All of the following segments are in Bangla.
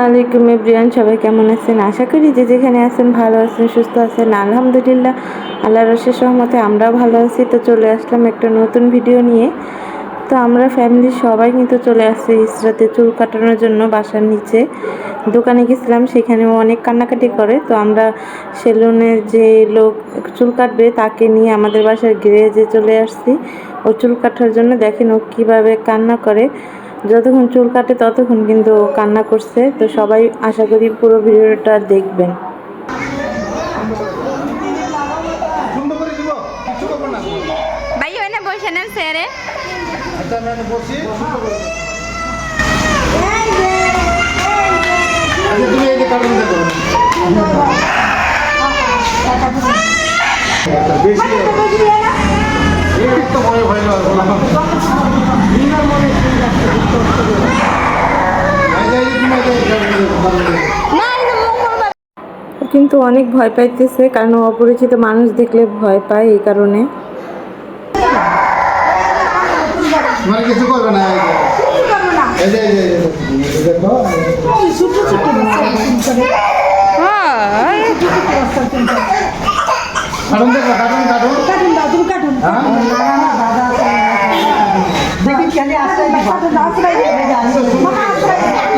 আলাইকুম এভরিওয়ান, সবাই কেমন আছেন? আশা করি যে যেখানে আছেন ভালো আছেন, সুস্থ আছেন। আলহামদুলিল্লাহ, আল্লাহর অশেষ রহমতে আমরাও ভালো আছি। তো চলে আসলাম একটা নতুন ভিডিও নিয়ে। তো আমরা ফ্যামিলির সবাই কিন্তু চলে আসছে ইসরাতে চুল কাটানোর জন্য। বাসার নিচে দোকানে গেছিলাম, সেখানেও অনেক কান্নাকাটি করে। তো আমরা সেলুনের যে লোক চুল কাটবে তাকে নিয়ে আমাদের বাসার গ্যারেজে চলে আসছি ও চুল কাটার জন্য। দেখেন ও কীভাবে কান্না করে, যতক্ষণ চুল কাটে ততক্ষণ কিন্তু কান্না করছে। তো সবাই আশা করি পুরো ভিডিওটা দেখবেন। ভাই ওখানে বসে নেন স্যারে। কিন্তু অনেক ভয় পাইতেছে, কারণ অপরিচিত মানুষ দেখলে ভয় পায়, এই কারণে। কিছু করবে না,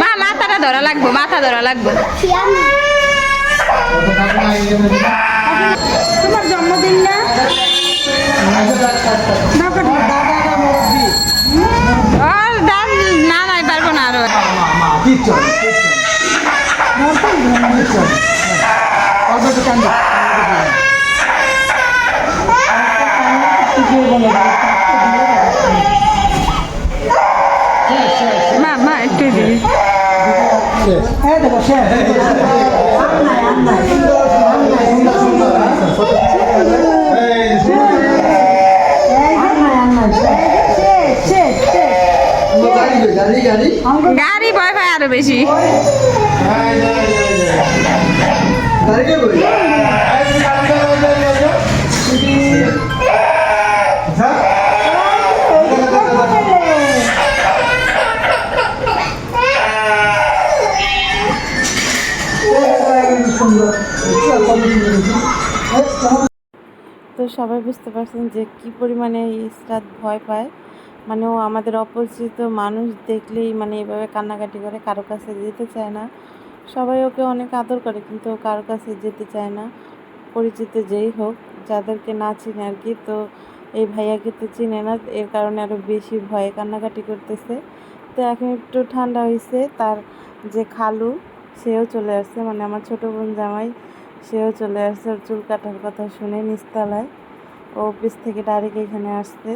মা মাথাটা ধরা লাগবো, মাথা ধরা লাগবো। তোমার জন্মদিন না? না নাই পারবো না আরো। মা একটু দিবি। গাড়ি ভয় পায় আরো বেশি। তো সবাই বুঝতে পারছেন যে কি পরিমাণে ইসরাত ভয় পায়। মানে ও আমাদের অপরিচিত মানুষ দেখলেই মানে এভাবে কান্নাকাটি করে, কারো কাছে যেতে চায় না। সবাই ওকে অনেক আদর করে, কিন্তু ও কারো কাছে যেতে চায় না, পরিচিত যেই হোক, যাদেরকে না চিনে আর কি। তো এই ভাইয়াকে তো চিনে না, এর কারণে আরও বেশি ভয়ে কান্নাকাটি করতেছে। তো এখন একটু ঠান্ডা হয়েছে, তার যে খালু সেও চলে আসছে, মানে আমার ছোটো বোন জামাই, সেও চলে আসছে ওর চুল কাটার কথা শুনে নিচতলায়। ও অফিস থেকে ডাইরেক্ট এখানে আসছে।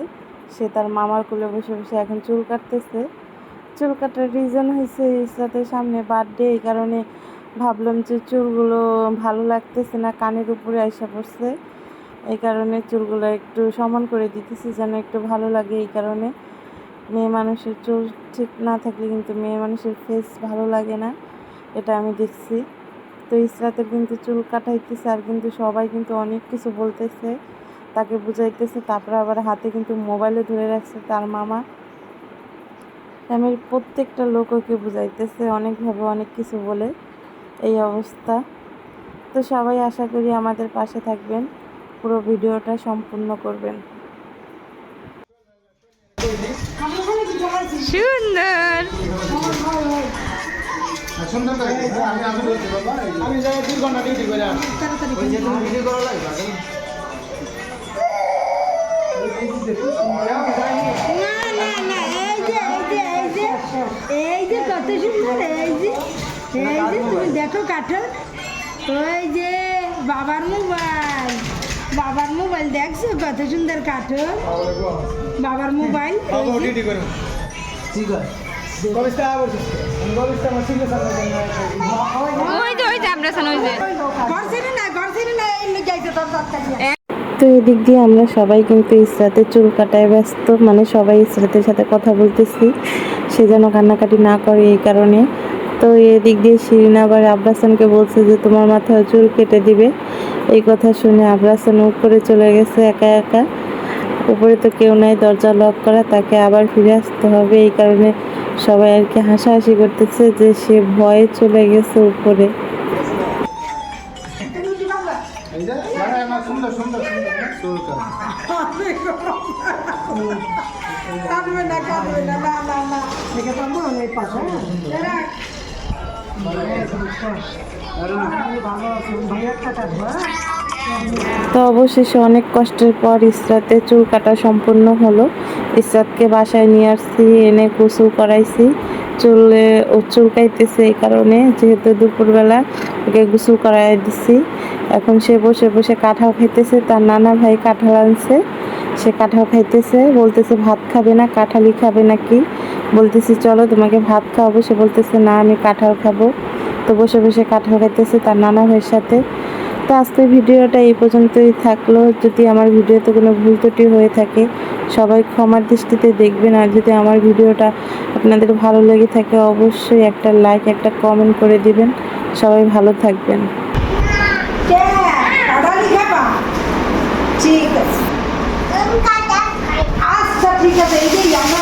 সে তার মামার কোলে বসে বসে এখন চুল কাটতেছে। চুল কাটার রিজন হয়েছে ইসরাতের সামনে বার্থডে, এই কারণে ভাবলাম যে চুলগুলো ভালো লাগতেছে না, কানের উপরে আইসা পড়ছে, এই কারণে চুলগুলো একটু সমান করে দিতেছি যেন একটু ভালো লাগে। এই কারণে মেয়ে মানুষের চুল ঠিক না থাকলে কিন্তু মেয়ে মানুষের ফেস ভালো লাগে না, এটা আমি দেখছি। তো ইসরাতের কিন্তু চুল কাটাইতেছে, আর কিন্তু সবাই কিন্তু অনেক কিছু বলতেছে, তাকে বুঝাইতেছে। তারপরে আবার হাতে কিন্তু মোবাইলে ধরে রাখছে তার মামা। আমি প্রত্যেকটা লোক ওকে বুঝাইতেছে অনেকভাবে, অনেক কিছু বলে, এই অবস্থা। তো সবাই আশা করি আমাদের পাশে থাকবেন, পুরো ভিডিওটা সম্পূর্ণ করবেন। সুন্দর। এই যে কত সুন্দর, এই যে তুমি দেখো কাঠো, ওই যে বাবার মোবাইল দেখছো কত সুন্দর কাঠো, বাবার মোবাইল। তো এদিক দিয়ে আমরা সবাই কিন্তু ইসরাতের চুল কাটায় ব্যস্ত, মানে সবাই ইসরাতের সাথে কথা বলতেছি, সে যেন কান্নাকাটি না করে, এই কারণে। তো এদিক দিয়ে শিরিনা আবার আব্রাসানকে বলছে যে তোমার মাথায় চুল কেটে দিবে। এই কথা শুনে আব্রাসান উপরে চলে গেছে একা একা। উপরে তো কেউ নাই, দরজা লক করা, তাকে আবার ফিরে আসতে হবে, এই কারণে সবাই আর কি হাসাহাসি করতেছে যে সে ভয়ে চলে গেছে উপরে। এই যে আমার সুন্দর সুন্দর সুন্দর চুল করে কাঁদবে না কাঁদবে না, না না না দেখে তো আমার অনেক পাশে ভালো আছে ভাইয়ারটা কাটবো। তো অবশেষে অনেক কষ্টের পর ইসরাতের চুল কাটা সম্পূর্ণ হলো। ইসরাতকে বাসায় নিয়ে আসছি, এনে গোসল করাইছি। ও চুলকাইতেছে এই কারণে, যেহেতু দুপুরবেলা ওকে গোসল করাই দিছি। এখন সে বসে বসে কাঁঠাল খাইতেছে, তার নানা ভাই কাঁঠাল আনছে, সে কাঁঠাল খাইতেছে। বলতেছে ভাত খাবে না, কাঁঠালই খাবে নাকি। বলতেছি চলো তোমাকে ভাত খাওয়াবো, সে বলতেছে না আমি কাঁঠাল খাবো। তো বসে বসে কাঁঠাল খাইতেছে তার নানা ভাইয়ের সাথে। তো আজকের ভিডিওটা এই পর্যন্তই থাকলো। যদি আমার ভিডিওতে কোনো ভুল ত্রুটি হয়ে থাকে সবাই ক্ষমার দৃষ্টিতে দেখবেন। আর যদি আমার ভিডিওটা আপনাদের ভালো লেগে থাকে অবশ্যই একটা লাইক, একটা কমেন্ট করে দিবেন। সবাই ভালো থাকবেন। কাঁঠালি খাবা? ঠিক আছে, আচ্ছা ঠিক আছে, এই যে আমরা